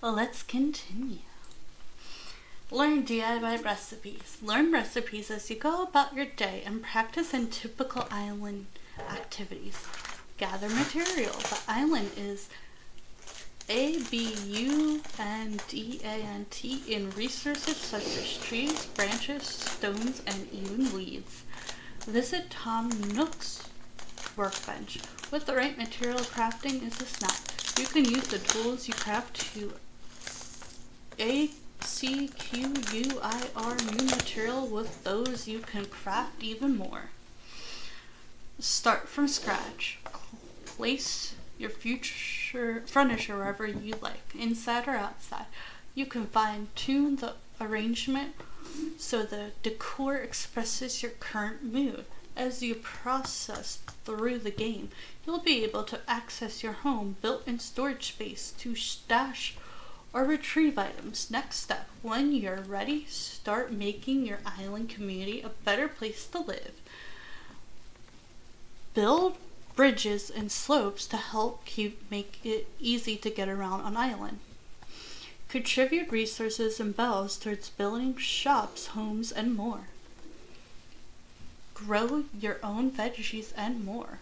Let's continue. Learn DIY recipes. Learn recipes as you go about your day and practice in typical island activities. Gather material. The island is abundant in resources such as trees, branches, stones, and even weeds. Visit Tom Nook's workbench. With the right material, crafting is a snap. You can use the tools you craft to acquire new material. With those, you can craft even more. Start from scratch. Place your future furniture wherever you like, inside or outside. You can fine-tune the arrangement so the decor expresses your current mood. As you process through the game, you'll be able to access your home built-in storage space to stash or retrieve items. Next step, when you're ready, start making your island community a better place to live. Build bridges and slopes to help make it easy to get around on island. Contribute resources and bells towards building shops, homes, and more. Grow your own veggies and more.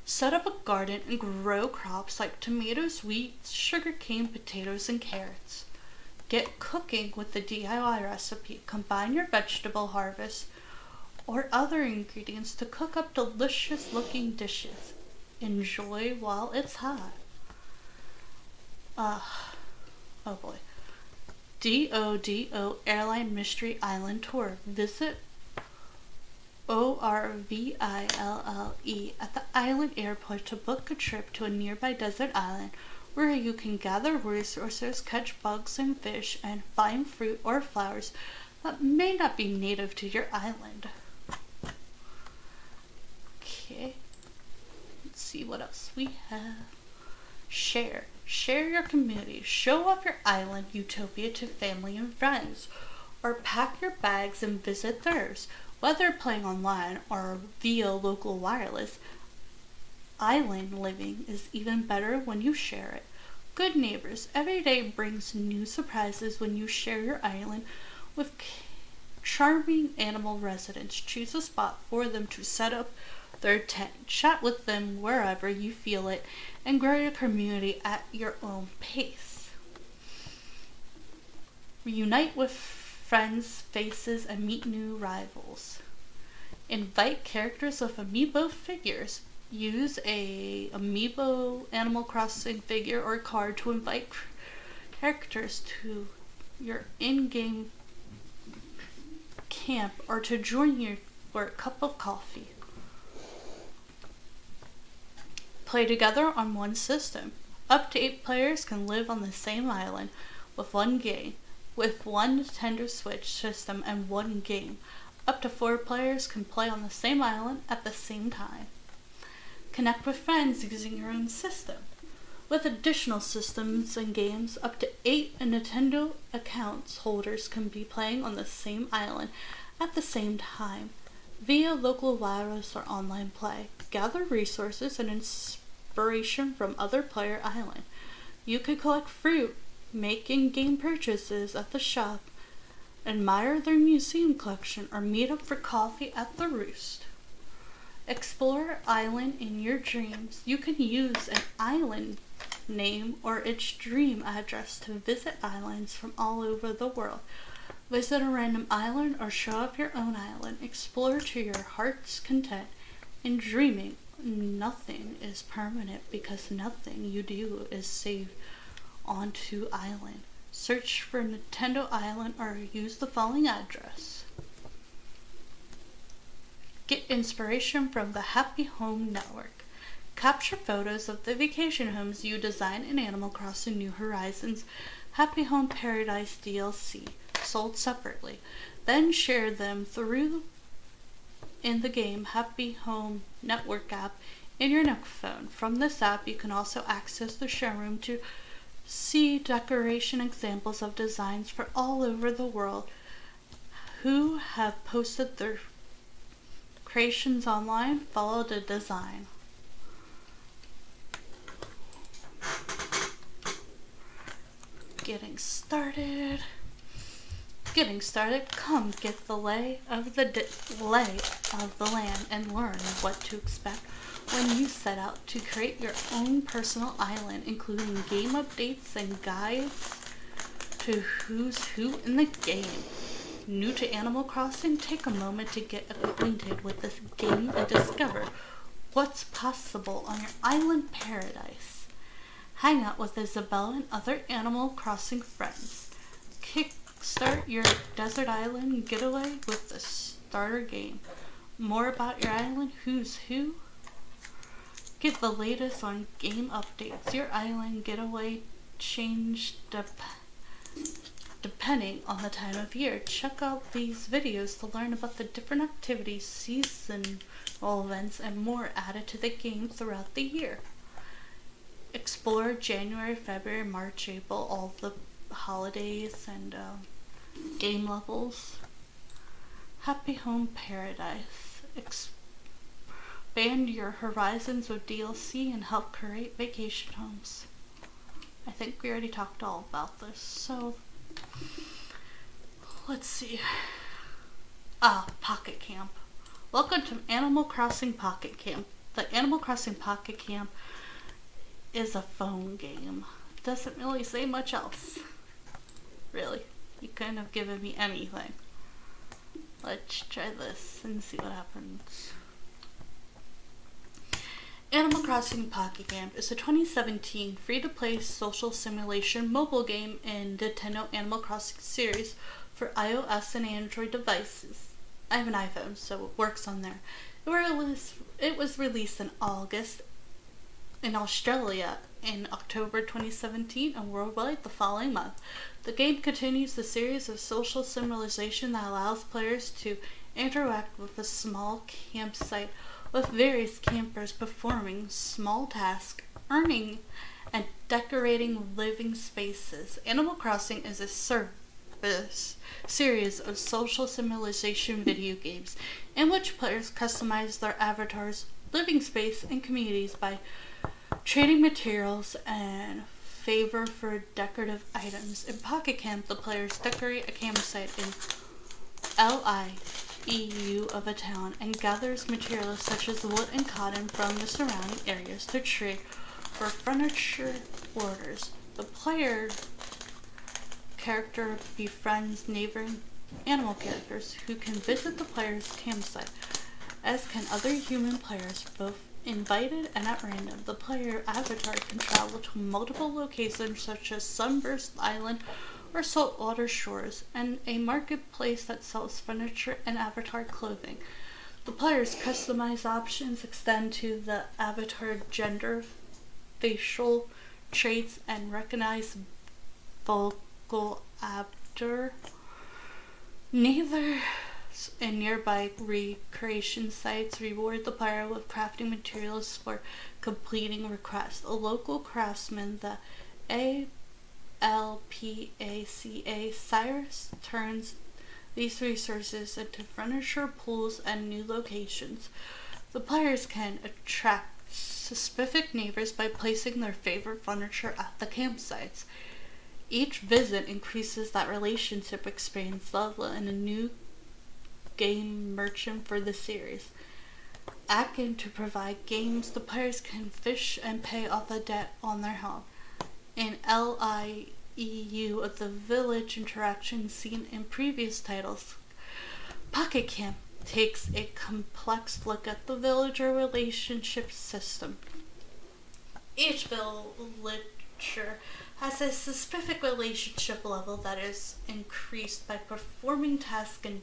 Set up a garden and grow crops like tomatoes, wheat, sugarcane, potatoes, and carrots. Get cooking with the DIY recipe. Combine your vegetable harvest or other ingredients to cook up delicious looking dishes. Enjoy while it's hot. Oh boy. DODO Airline Mystery Island Tour. Visit ORVILLE at the island airport to book a trip to a nearby desert island where you can gather resources, catch bugs and fish, and find fruit or flowers that may not be native to your island. Okay, let's see what else we have. Share your community. Show off your island utopia to family and friends, or pack your bags and visit theirs. Whether playing online or via local wireless, island living is even better when you share it. Good neighbors. Every day brings new surprises when you share your island with charming animal residents. Choose a spot for them to set up their tent. Chat with them wherever you feel it, and grow your community at your own pace. Reunite with friends, faces, and meet new rivals. Invite characters with amiibo figures. Use a amiibo Animal Crossing figure or card to invite characters to your in-game camp or to join you for a cup of coffee. Play together on one system. Up to 8 players can live on the same island with one Nintendo Switch system and one game. Up to 4 players can play on the same island at the same time. Connect with friends using your own system. With additional systems and games, up to 8 Nintendo accounts holders can be playing on the same island at the same time via local wireless or online play. Gather resources and inspiration from other player island. You could collect fruit, make in-game purchases at the shop, admire their museum collection, or meet up for coffee at the Roost. Explore island in your dreams. You can use an island name or its dream address to visit islands from all over the world. Visit a random island or show off your own island. Explore to your heart's content. In dreaming, nothing is permanent because nothing you do is saved onto island. Search for Nintendo Island or use the following address. Get inspiration from the Happy Home Network. Capture photos of the vacation homes you design in Animal Crossing New Horizons Happy Home Paradise DLC, sold separately. Then share them in the game Happy Home Network app in your Nook phone. From this app, you can also access the showroom to see decoration examples of designs for all over the world who have posted their creations online. Follow the design. Getting started. Come get the lay of the land and learn what to expect when you set out to create your own personal island, including game updates and guides to who's who in the game. New to Animal Crossing? Take a moment to get acquainted with this game and discover what's possible on your island paradise. Hang out with Isabelle and other Animal Crossing friends. Kickstart your desert island getaway with the starter game. More about your island, who's who. Get the latest on game updates. Your island getaway changed depending on the time of year. Check out these videos to learn about the different activities, seasonal events, and more added to the game throughout the year. Explore January, February, March, April, all the holidays and game levels. Happy Home Paradise. Expand your horizons with DLC and help create vacation homes. I think we already talked all about this, so let's see. Pocket Camp. Welcome to Animal Crossing Pocket Camp. The Animal Crossing Pocket Camp is a phone game. Doesn't really say much else. Really. You couldn't have given me anything. Let's try this and see what happens. Animal Crossing Pocket Camp is a 2017 free-to-play social simulation mobile game in Nintendo Animal Crossing series for iOS and Android devices. I have an iPhone, so it works on there. It was released in August in Australia in October 2017 and worldwide the following month. The game continues the series of social simulation that allows players to interact with a small campsite with various campers performing small tasks, earning and decorating living spaces. Animal Crossing is a series of social simulation video games in which players customize their avatars, living space, and communities by trading materials and favor for decorative items. In Pocket Camp, the players decorate a campsite in LIEU of a town and gathers materials such as wood and cotton from the surrounding areas to trade for furniture orders. The player character befriends neighboring animal characters who can visit the player's campsite, as can other human players, both invited and at random. The player avatar can travel to multiple locations such as Sunburst Island or saltwater shores, and a marketplace that sells furniture and avatar clothing. The player's customized options extend to the avatar gender, facial traits, and recognize vocal avatar. Neither and nearby recreation sites reward the player with crafting materials for completing requests. A local craftsman, the ALPACA Cyrus, turns these resources into furniture pools and new locations. The players can attract specific neighbors by placing their favorite furniture at the campsites. Each visit increases that relationship experience level and a new game merchant for the series. Acting to provide games, the players can fish and pay off a debt on their home. In LIEU of the village interaction seen in previous titles, Pocket Camp takes a complex look at the villager relationship system. Each villager has a specific relationship level that is increased by performing tasks and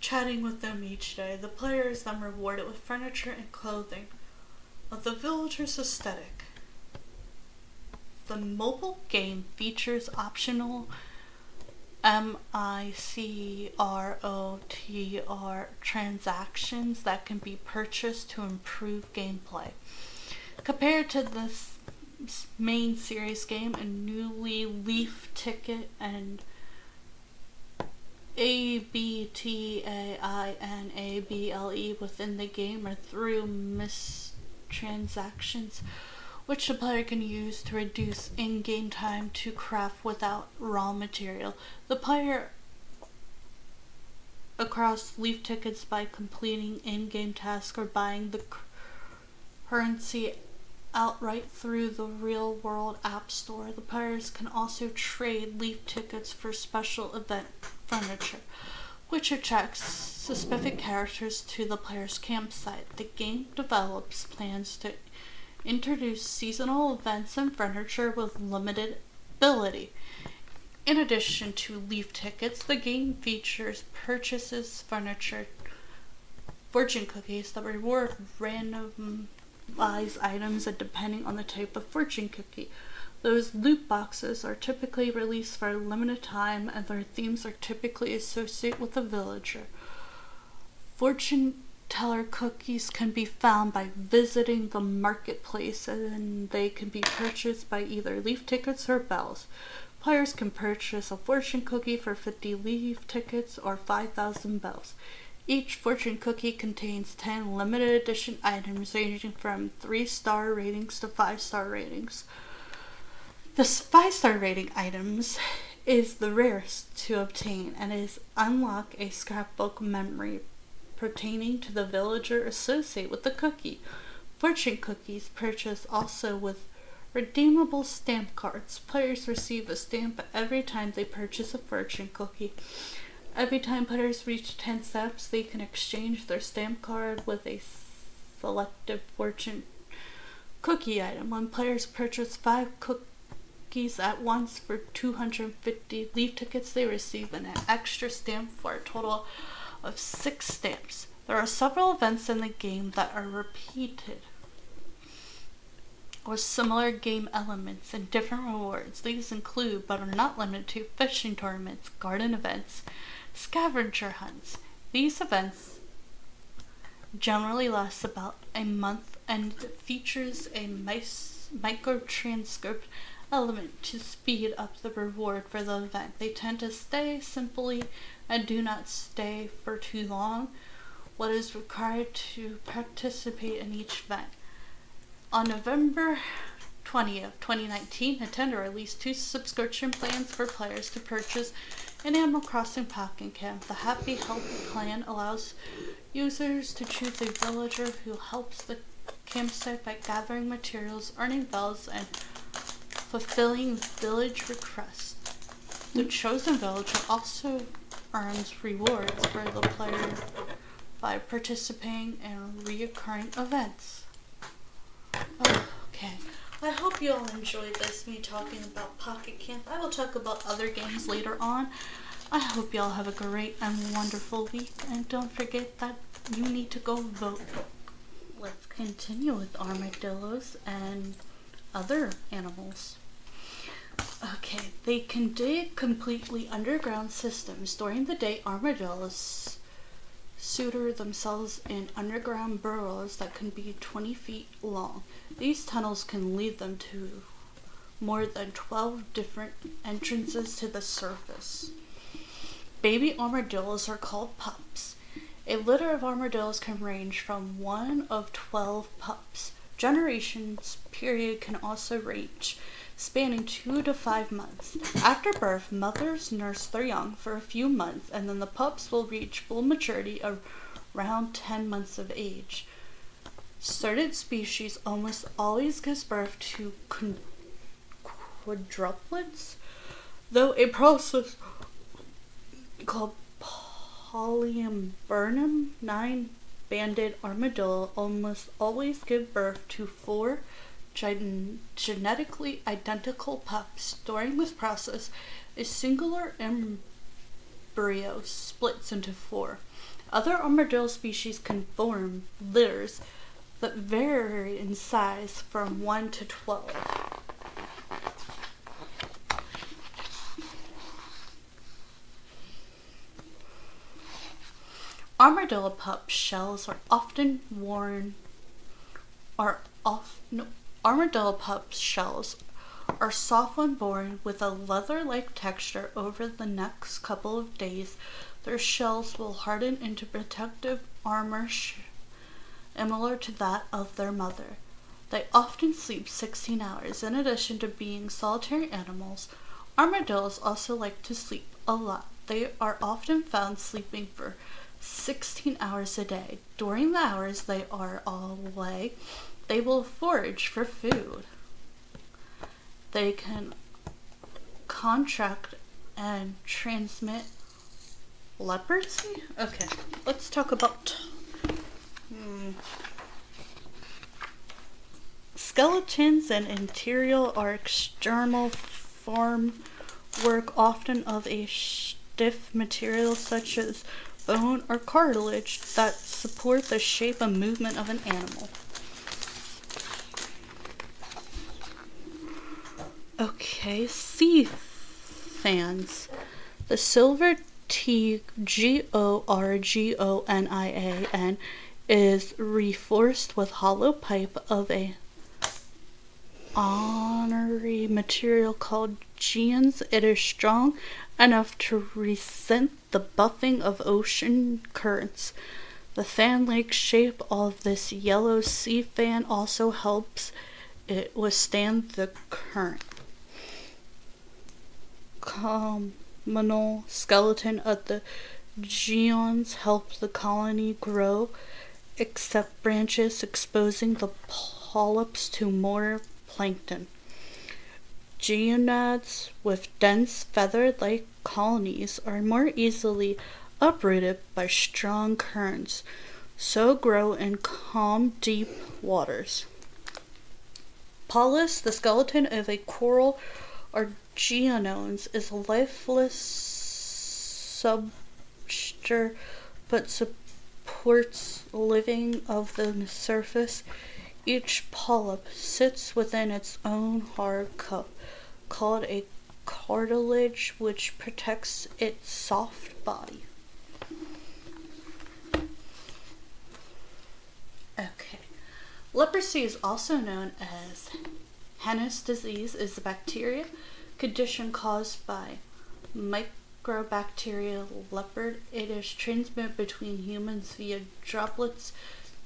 chatting with them each day. The player is then rewarded with furniture and clothing of the villager's aesthetic. The mobile game features optional MICROTR transactions that can be purchased to improve gameplay. Compared to the main series game, a newly Leaf Ticket and ABTAINABLE within the game are through transactions which the player can use to reduce in-game time to craft without raw material. The player across leaf tickets by completing in-game tasks or buying the currency outright through the real-world app store. The players can also trade leaf tickets for special event furniture, which attracts specific characters to the player's campsite. The game develops plans to introduce seasonal events and furniture with limited ability. In addition to leaf tickets, the game features purchases furniture fortune cookies that reward randomized items and depending on the type of fortune cookie. Those loot boxes are typically released for a limited time and their themes are typically associated with a villager. Fortune teller cookies can be found by visiting the marketplace and they can be purchased by either leaf tickets or bells. Players can purchase a fortune cookie for 50 leaf tickets or 5,000 bells. Each fortune cookie contains 10 limited edition items ranging from 3-star ratings to 5-star ratings. The 5-star rating items is the rarest to obtain and is unlock a scrapbook memory pertaining to the villager associated with the cookie. Fortune cookies purchased also with redeemable stamp cards. Players receive a stamp every time they purchase a fortune cookie. Every time players reach 10 stamps, they can exchange their stamp card with a selected fortune cookie item. When players purchase 5 cookies at once for 250 leaf tickets, they receive an extra stamp for a total of 6 stamps. There are several events in the game that are repeated or similar game elements and different rewards. These include, but are not limited to, fishing tournaments, garden events, scavenger hunts. These events generally last about a month and features a microtranscript element to speed up the reward for the event. They tend to stay simply and do not stay for too long. What is required to participate in each event? On November 20th, 2019, Nintendo released 2 subscription plans for players to purchase an Animal Crossing Pocket Camp. The Happy Help plan allows users to choose a villager who helps the campsite by gathering materials, earning bells, and fulfilling village requests. The chosen villager also earns rewards for the player by participating in recurring events. Okay, I hope you all enjoyed this, me talking about Pocket Camp. I will talk about other games later on. I hope you all have a great and wonderful week, and don't forget that you need to go vote. Let's continue with armadillos and other animals. Okay, they can dig completely underground systems. During the day, armadillos suture themselves in underground burrows that can be 20 feet long. These tunnels can lead them to more than 12 different entrances to the surface. Baby armadillos are called pups. A litter of armadillos can range from 1 of 12 pups. Generations period can also range, spanning 2 to 5 months. After birth, mothers nurse their young for a few months, and then the pups will reach full maturity around 10 months of age. Certain species almost always gives birth to quadruplets, though a process called polyambernum 9-banded armadillo almost always give birth to 4 genetically identical pups. During this process, a singular embryo splits into 4. Other armadillo species can form litters that vary in size from 1 to 12. Armadillo pup shells are often worn Armadillo pups' shells are soft when born with a leather-like texture. Over the next couple of days, their shells will harden into protective armor similar to that of their mother. They often sleep 16 hours. In addition to being solitary animals, armadillos also like to sleep a lot. They are often found sleeping for 16 hours a day. During the hours they are away, they will forage for food. They can contract and transmit leprosy? Okay, let's talk about skeletons and interior or external form work, often of a stiff material such as bone or cartilage, that support the shape and movement of an animal. Okay, sea fans. The silver Gorgonian is reinforced with hollow pipe of a honorary material called geons. It is strong enough to resist the buffing of ocean currents. The fan-like shape of this yellow sea fan also helps it withstand the current. Communal skeleton of the geons help the colony grow, except branches, exposing the polyps to more plankton. Geonads with dense feather-like colonies are more easily uprooted by strong currents, so grow in calm, deep waters. Polyps, the skeleton of a coral or geonodes, is a lifeless substructure but supports living of the surface. Each polyp sits within its own hard cup, called a cartilage, which protects its soft body. Okay. Leprosy is also known as Henne's disease, is a bacteria condition caused by Microbacteria leopard. It is transmitted between humans via droplets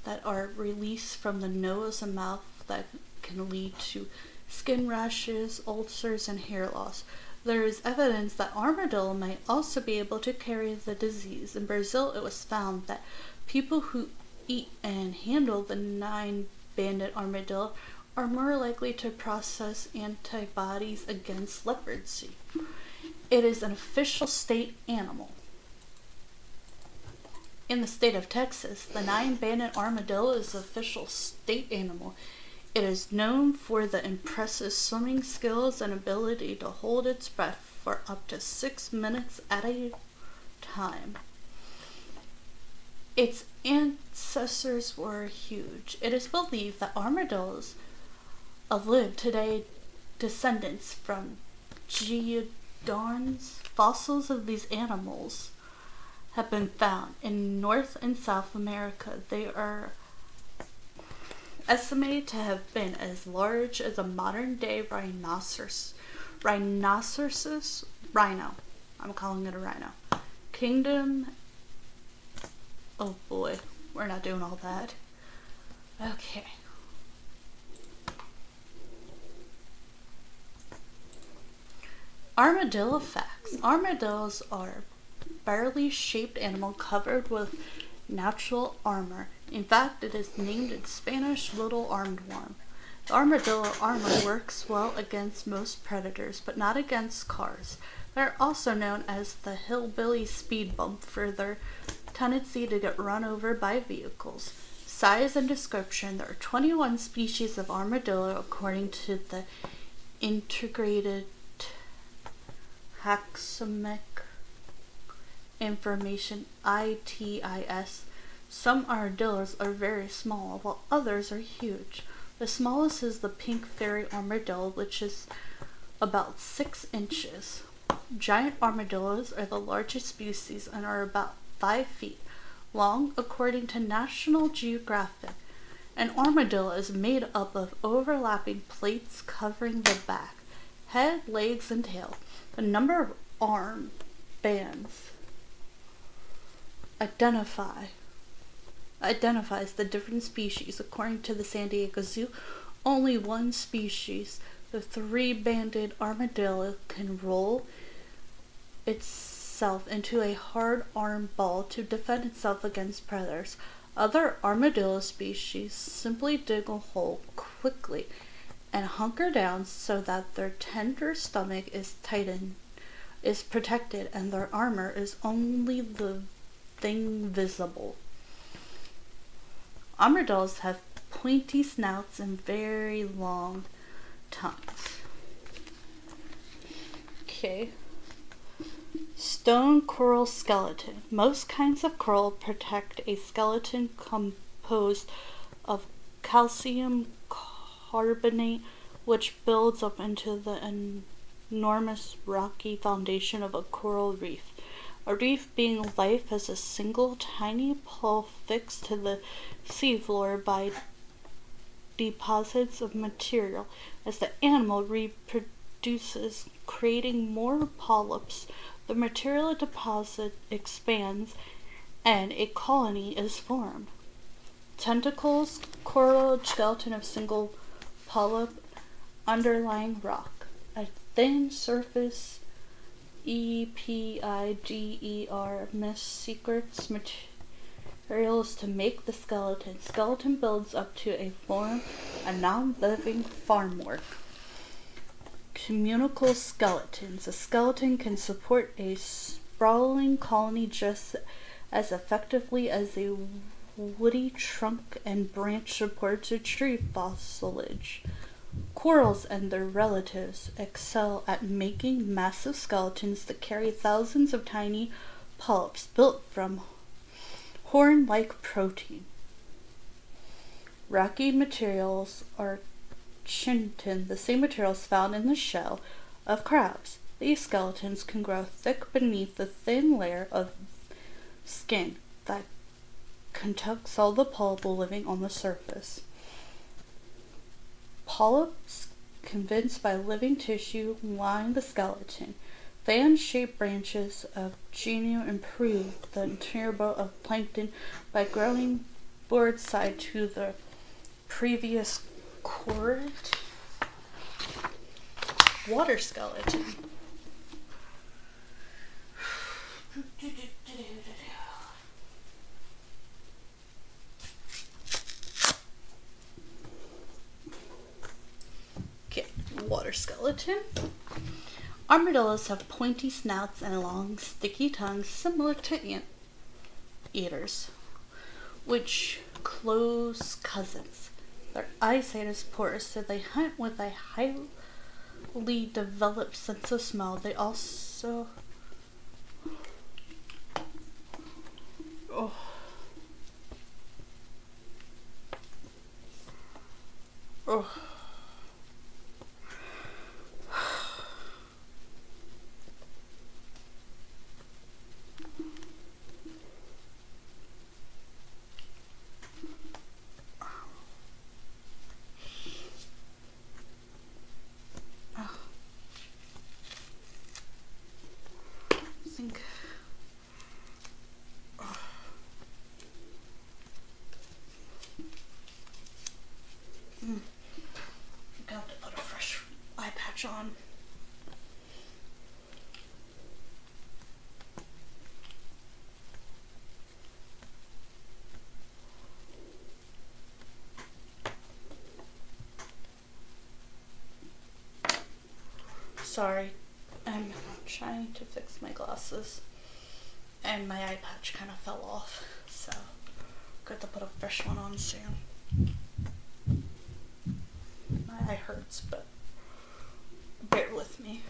that are released from the nose and mouth that can lead to skin rashes, ulcers, and hair loss. There is evidence that armadillo might also be able to carry the disease. In Brazil, it was found that people who eat and handle the 9-banded armadillo are more likely to process antibodies against leprosy. It is an official state animal. In the state of Texas, the 9-banded armadillo is an official state animal. It is known for the impressive swimming skills and ability to hold its breath for up to 6 minutes at a time. Its ancestors were huge. It is believed that armadillos live today descendants from geodons. Fossils of these animals have been found in North and South America. They are estimated to have been as large as a modern-day rhinoceros. Rhino. I'm calling it a rhino. Kingdom. Oh boy, we're not doing all that. Okay. Armadillo facts. Armadillos are barely shaped animal covered with natural armor. In fact, it is named in Spanish little armed worm. The armadillo armor works well against most predators, but not against cars. They are also known as the hillbilly speed bump for their tendency to get run over by vehicles. Size and description. There are 21 species of armadillo according to the Integrated Taxonomic Information, ITIS. Some armadillos are very small, while others are huge. The smallest is the pink fairy armadillo, which is about 6 inches. Giant armadillos are the largest species and are about 5 feet long, according to National Geographic. An armadillo is made up of overlapping plates covering the back, head, legs, and tail. The number of arm bands identifies the different species. According to the San Diego Zoo, only one species, the three-banded armadillo, can roll itself into a hard arm ball to defend itself against predators. Other armadillo species simply dig a hole quickly and hunker down so that their tender stomach is protected and their armor is only the thing visible. Armadillos have pointy snouts and very long tongues. Okay. Stone coral skeleton. Most kinds of coral protect a skeleton composed of calcium carbonate, which builds up into the enormous rocky foundation of a coral reef. A reef being life as a single tiny pole fixed to the seafloor by deposits of material. As the animal reproduces, creating more polyps, the material deposit expands and a colony is formed. Tentacles, coral skeleton of single polyp, underlying rock. A thin surface EPIGER mist secrets materials to make the skeleton. Skeleton builds up to a form, a non-living farm work. Communal skeletons. A skeleton can support a sprawling colony just as effectively as a woody trunk and branch supports a tree foliage. Corals and their relatives excel at making massive skeletons that carry thousands of tiny polyps built from horn-like protein. Rocky materials are chitin, the same materials found in the shell of crabs. These skeletons can grow thick beneath the thin layer of skin that conducts all the polyp living on the surface. Polyps convinced by living tissue line the skeleton. Fan-shaped branches of genio improve the turbo of plankton by growing broadside to the previous chord. Water skeleton. Okay, water skeleton. Armadillos have pointy snouts and long, sticky tongues similar to ant eaters, which close cousins. Their eyesight is poor, so they hunt with a highly developed sense of smell. They also got to put a fresh eye patch on. Sorry, I'm trying to fix my glasses and my eye patch kind of fell off, so got to put a fresh one on soon. My eye hurts, but bear with me.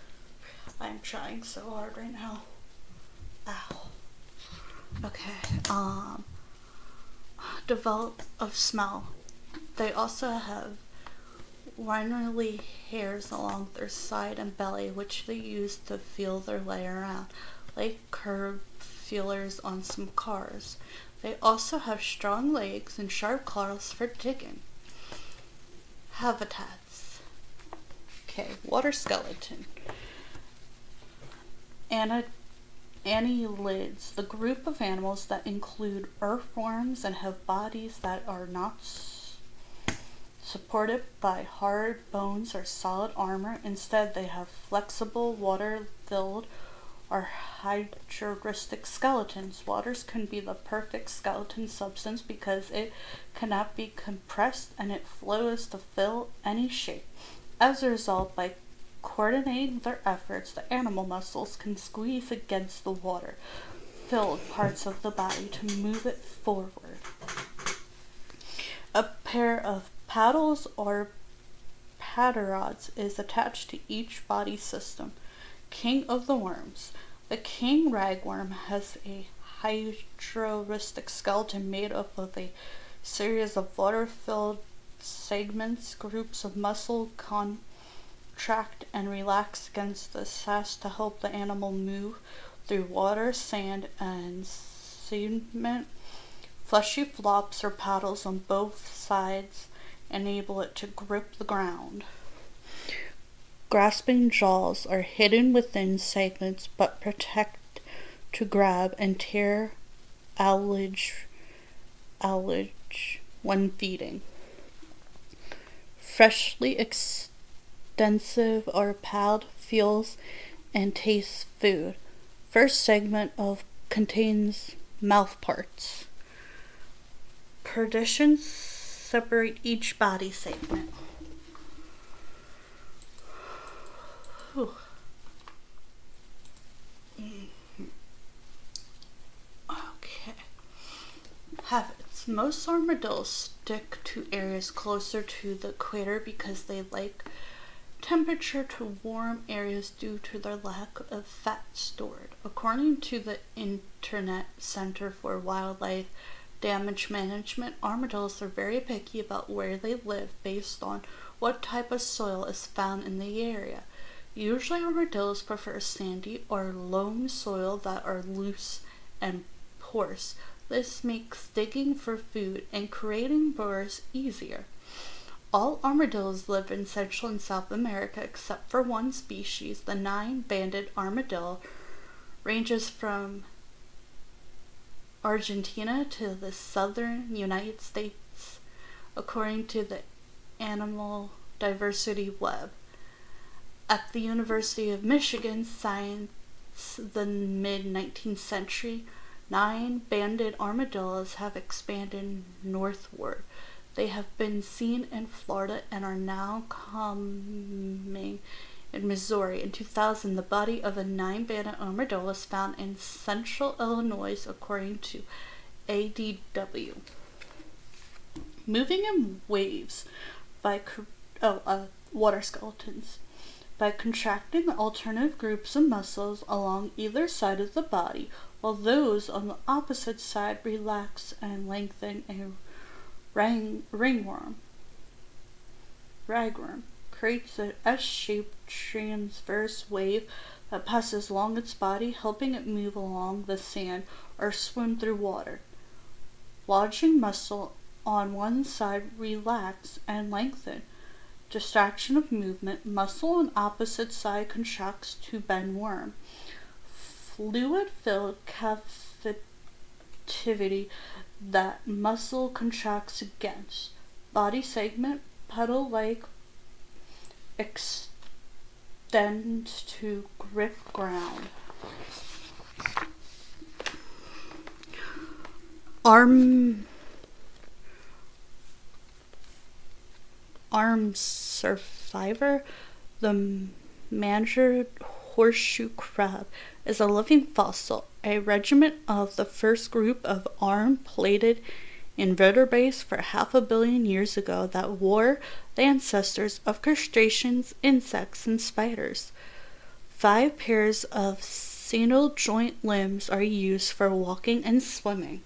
I'm trying so hard right now. Ow. Okay, develop of smell. They also have wiry hairs along their side and belly, which they use to feel their way around, like curved feelers on some cars. They also have strong legs and sharp claws for digging. Habitats. Okay, water skeleton. Annelids, the group of animals that include earthworms and have bodies that are not supported by hard bones or solid armor. Instead, they have flexible, water-filled, or hydrostatic skeletons. Waters can be the perfect skeleton substance because it cannot be compressed and it flows to fill any shape. As a result, by coordinating their efforts, the animal muscles can squeeze against the water-filled parts of the body to move it forward. A pair of paddles or paddle-rods is attached to each body system. King of the worms. The king ragworm has a hydrostatic skeleton made up of a series of water-filled segments. Groups of muscle contract and relax against the sash to help the animal move through water, sand, and cement. Fleshy flops or paddles on both sides enable it to grip the ground. Grasping jaws are hidden within segments but protect to grab and tear alliage when feeding. Freshly extensive or palate feels and tastes food. First segment of contains mouth parts. Partitions separate each body segment. Okay. Habits. Most armadillos stick to areas closer to the equator because they like temperature to warm areas due to their lack of fat stored. According to the Internet Center for Wildlife Damage Management, armadillos are very picky about where they live based on what type of soil is found in the area. Usually armadillos prefer sandy or loam soil that are loose and porous. This makes digging for food and creating burrows easier. All armadillos live in Central and South America except for one species, the nine-banded armadillo, ranges from Argentina to the southern United States, according to the Animal Diversity Web. At the University of Michigan Science, the mid-19th century, nine-banded armadillos have expanded northward. They have been seen in Florida and are now coming in Missouri. In 2000, the body of a nine-banded armadillo was found in central Illinois, according to ADW. Moving in waves by water skeletons. By contracting alternative groups of muscles along either side of the body, while those on the opposite side relax and lengthen, a ragworm creates an S-shaped transverse wave that passes along its body, helping it move along the sand or swim through water. Lodging muscle on one side relax and lengthen. Distraction of movement, muscle on opposite side contracts to bend worm. Fluid-filled cavity that muscle contracts against. Body segment, pedal-like, extends to grip ground. Arm survivor, the mangered horseshoe crab, is a living fossil, a regiment of the first group of arm-plated invertebrates for 500 million years ago that were the ancestors of crustaceans, insects, and spiders. 5 pairs of single joint limbs are used for walking and swimming.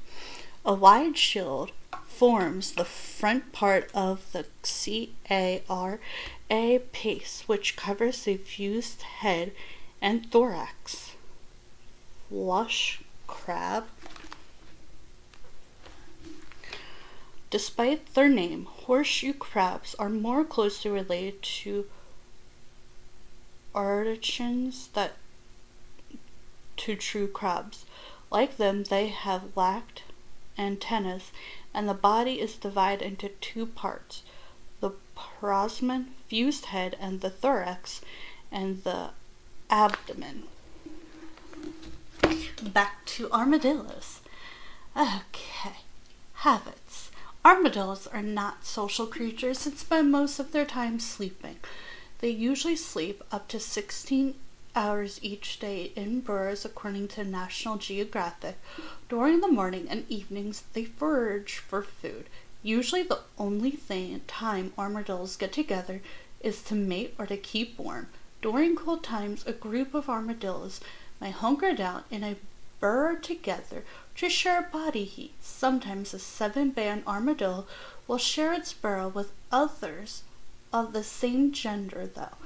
A wide shield forms the front part of the cara pace, which covers the fused head and thorax. Flush crab. Despite their name, horseshoe crabs are more closely related to urchins than to true crabs. Like them, they have lacked antennas, and the body is divided into 2 parts. The parasmen, fused head, and the thorax, and the abdomen. Back to armadillos. Okay, habits. Armadillos are not social creatures and spend most of their time sleeping. They usually sleep up to 16 hours each day in burrows according to National Geographic. During the morning and evenings, they forage for food. Usually the only time armadillos get together is to mate or to keep warm. During cold times, a group of armadillos may hunker down in a burrow together to share body heat. Sometimes a 7-band armadillo will share its burrow with others of the same gender, though.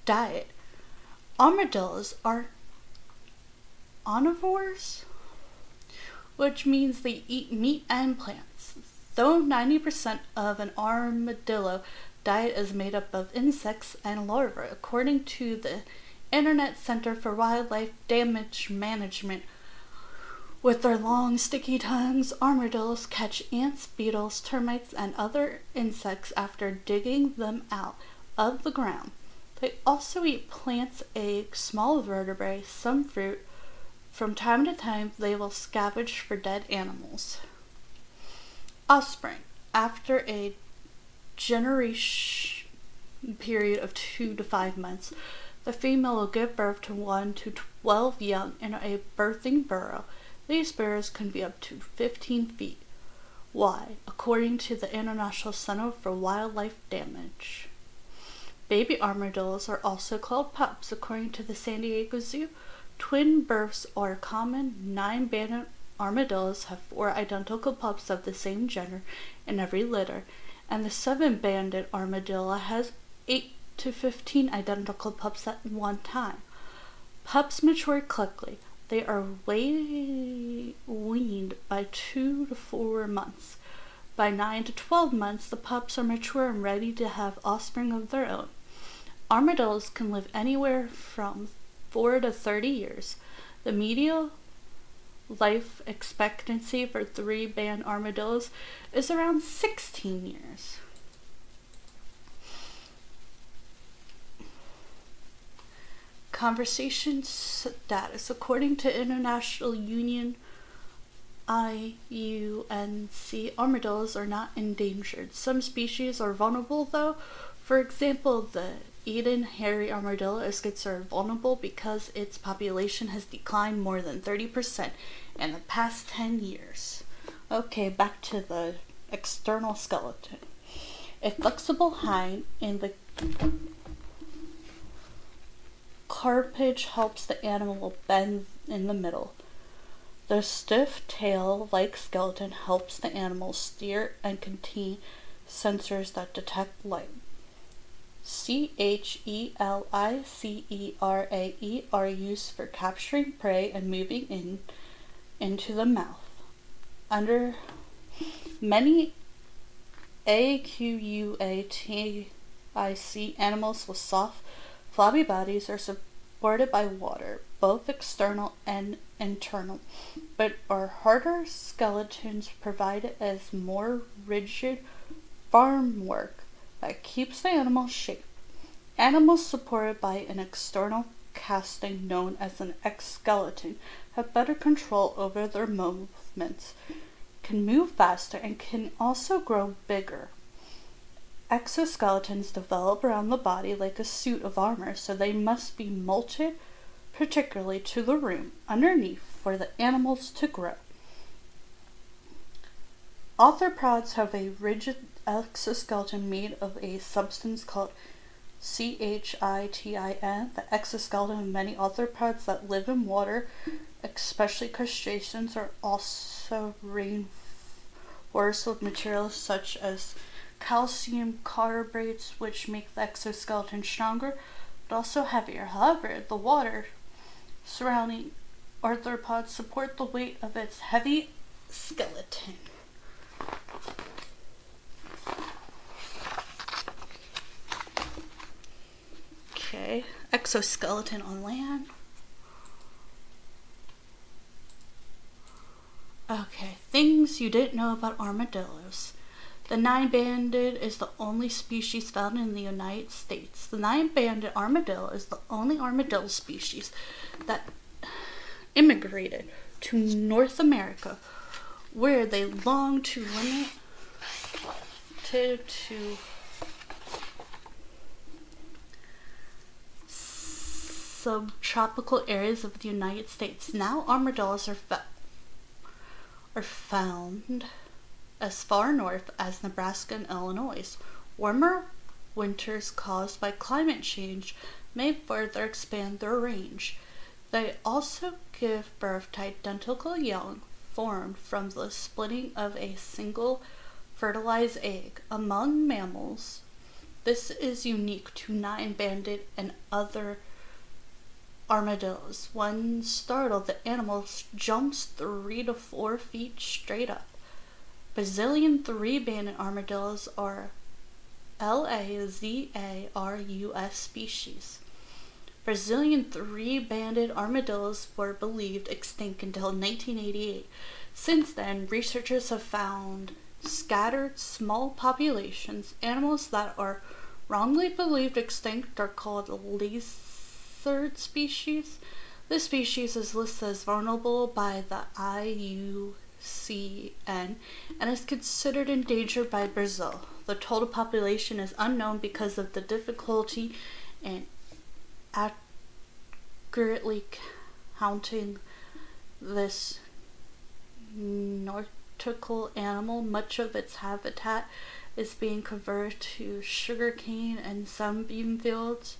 Diet. Armadillos are omnivores, which means they eat meat and plants. Though 90% of an armadillo diet is made up of insects and larvae, according to the Internet Center for Wildlife Damage Management. With their long, sticky tongues, armadillos catch ants, beetles, termites, and other insects after digging them out of the ground. They also eat plants, eggs, small vertebrae, some fruit. From time to time, they will scavenge for dead animals. Offspring. After a generation period of 2 to 5 months, the female will give birth to 1 to 12 young in a birthing burrow. These burrows can be up to 15 feet wide, according to the International Center for Wildlife Damage. Baby armadillos are also called pups, according to the San Diego Zoo. Twin births are common. 9-banded armadillos have 4 identical pups of the same gender in every litter, and the 7-banded armadillo has 8 to 15 identical pups at one time. Pups mature quickly. They are weaned by 2 to 4 months. By 9 to 12 months, the pups are mature and ready to have offspring of their own. Armadillos can live anywhere from 4 to 30 years. The median life expectancy for 3-band armadillos is around 16 years. Conservation status. According to International Union IUNC, armadillos are not endangered. Some species are vulnerable, though. For example, the Eden hairy armadillo is considered vulnerable because its population has declined more than 30% in the past 10 years. Okay, back to the external skeleton. A flexible hind in the carpage helps the animal bend in the middle. The stiff tail-like skeleton helps the animal steer and contain sensors that detect light. CHELICERAE are used for capturing prey and moving into the mouth. Under many aquatic animals with soft, flabby bodies are supported by water, both external and internal, but are harder skeletons provided as more rigid farm work that keeps the animal shape. Animals supported by an external casting known as an exoskeleton have better control over their movements, can move faster, and can also grow bigger. Exoskeletons develop around the body like a suit of armor, so they must be molded particularly to the room underneath for the animals to grow. Arthropods have a rigid exoskeleton made of a substance called chitin. The exoskeleton of many arthropods that live in water, especially crustaceans, are also reinforced with materials such as calcium carbonates, which make the exoskeleton stronger but also heavier. However, the water surrounding arthropods support the weight of its heavy skeleton. Okay, exoskeleton on land. Okay, things you didn't know about armadillos. The nine-banded is the only species found in the United States. The nine-banded armadillo is the only armadillo species that immigrated to North America, where they long to subtropical areas of the United States. Now armadillos are found as far north as Nebraska and Illinois. Warmer winters caused by climate change may further expand their range. They also give birth to identical young formed from the splitting of a single fertilized egg. Among mammals, this is unique to nine-banded and other armadillos. When startled, the animal jumps 3 to 4 feet straight up. Brazilian three-banded armadillos are Lazarus species. Brazilian three-banded armadillos were believed extinct until 1988. Since then, researchers have found scattered small populations. Animals that are wrongly believed extinct are called lizard species. This species is listed as vulnerable by the IUCN and is considered endangered by Brazil. The total population is unknown because of the difficulty in accurately counting this nautical animal. Much of its habitat is being converted to sugarcane and some bean fields.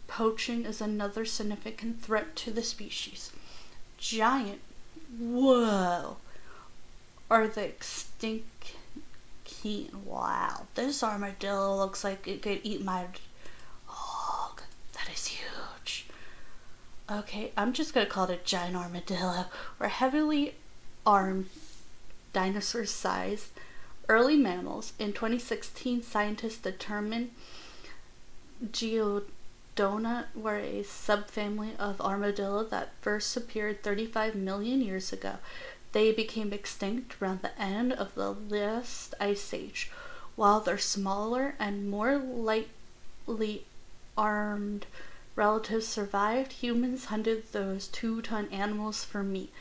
Poaching is another significant threat to the species. Giant, whoa, are the extinct keen. Wow, this armadillo looks like it could eat my dog. That is huge. Okay, I'm just gonna call it a giant armadillo, or heavily armed dinosaur-sized early mammals. In 2016, scientists determined Geodona were a subfamily of armadillo that first appeared 35 million years ago. They became extinct around the end of the last ice age. While their smaller and more lightly armed relatives survived, humans hunted those 2-ton animals for meat.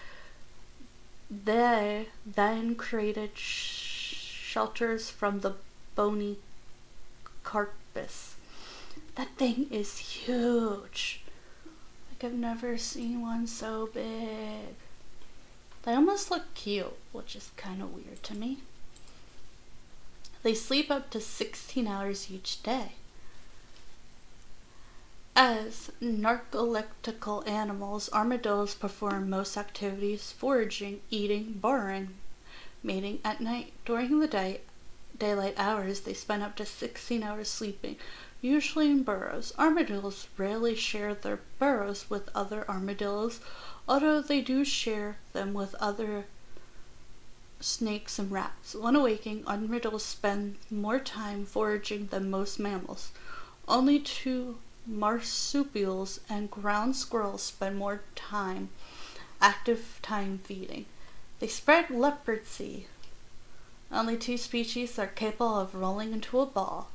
They then created shelters from the bony carcass. That thing is huge. Like, I've never seen one so big. They almost look cute, which is kind of weird to me. They sleep up to 16 hours each day. As narcoleptical animals, armadillos perform most activities: foraging, eating, burrowing, mating at night. During the daylight hours, they spend up to 16 hours sleeping, usually in burrows. Armadillos rarely share their burrows with other armadillos, although they do share them with other snakes and rats. When awaking, armadillos spend more time foraging than most mammals. Only two marsupials and ground squirrels spend more active time feeding. They spread leprosy. Only 2 species are capable of rolling into a ball.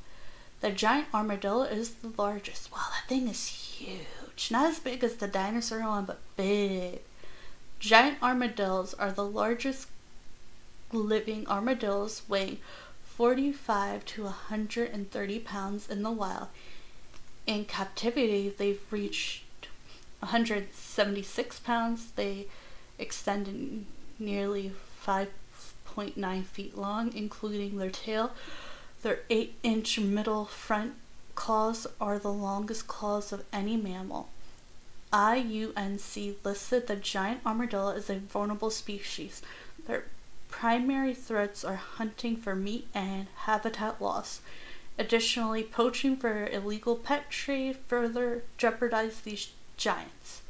The giant armadillo is the largest. Wow, that thing is huge. Not as big as the dinosaur one, but big. Giant armadillos are the largest living armadillos, weighing 45 to 130 pounds in the wild. In captivity, they've reached 176 pounds. They extend nearly 5.9 feet long, including their tail. Their 8-inch middle front claws are the longest claws of any mammal. IUCN listed the giant armadillo as a vulnerable species. Their primary threats are hunting for meat and habitat loss. Additionally, poaching for illegal pet trade further jeopardize these giants.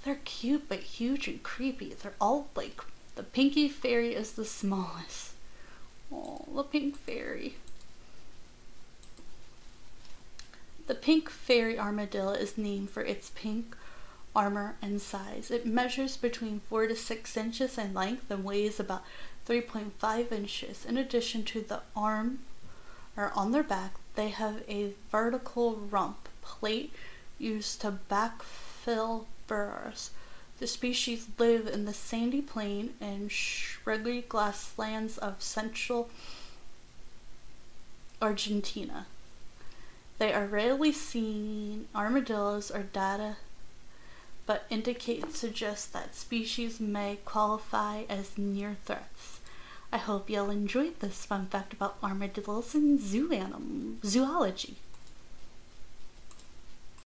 They're cute but huge and creepy. They're all like, the pinky fairy is the smallest. Oh, the pink fairy. The pink fairy armadillo is named for its pink armor and size. It measures between 4 to 6 inches in length and weighs about 3.5 inches. In addition to the arm or on their back, they have a vertical rump plate used to backfill burrows. The species live in the sandy plain and shrubby grasslands of central Argentina. They are rarely seen armadillos or data, but indicate suggest that species may qualify as near threats. I hope y'all enjoyed this fun fact about armadillos and zoology.